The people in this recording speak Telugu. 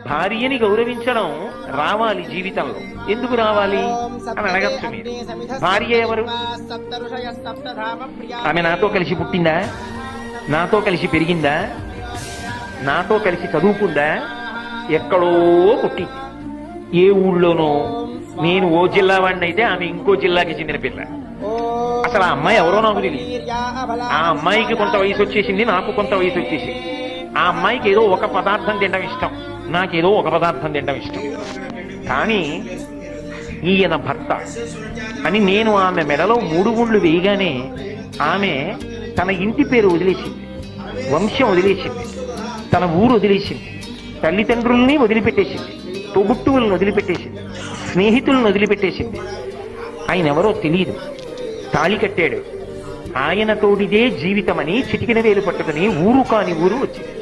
భార్యని గౌరవించడం రావాలి జీవితంలో. ఎందుకు రావాలి అని అడగచ్చు మీరు. భార్య ఎవరు? ఆమె నాతో కలిసి పుట్టిందా? నాతో కలిసి పెరిగిందా? నాతో కలిసి చదువుకుందా? ఎక్కడో పుట్టింది, ఏ ఊళ్ళోనో. నేను ఓ జిల్లా వాడిని అయితే ఆమె ఇంకో జిల్లాకి చెందిన పిల్ల. అసలు ఆ అమ్మాయి ఎవరో నాకు తెలియదు. ఆ అమ్మాయికి కొంత వయసు వచ్చేసింది, నాకు కొంత వయసు వచ్చేసింది. ఆ అమ్మాయికి ఏదో ఒక పదార్థం తినడం ఇష్టం, నాకేదో ఒక పదార్థం తినడం ఇష్టం. కానీ ఈయన భర్త అని నేను ఆమె మెడలో 3 గుండ్లు వేయగానే ఆమె తన ఇంటి పేరు వదిలేసింది, వంశం వదిలేసింది, తన ఊరు వదిలేసింది, తల్లిదండ్రుల్ని వదిలిపెట్టేసింది, తోబుట్టువులను వదిలిపెట్టేసింది, స్నేహితులను వదిలిపెట్టేసింది. ఆయన ఎవరో తెలియదు, తాళి కట్టాడు. ఆయన తోడిదే జీవితమని చిటికిన వేలు పట్టుకుని ఊరు కాని ఊరు వచ్చింది.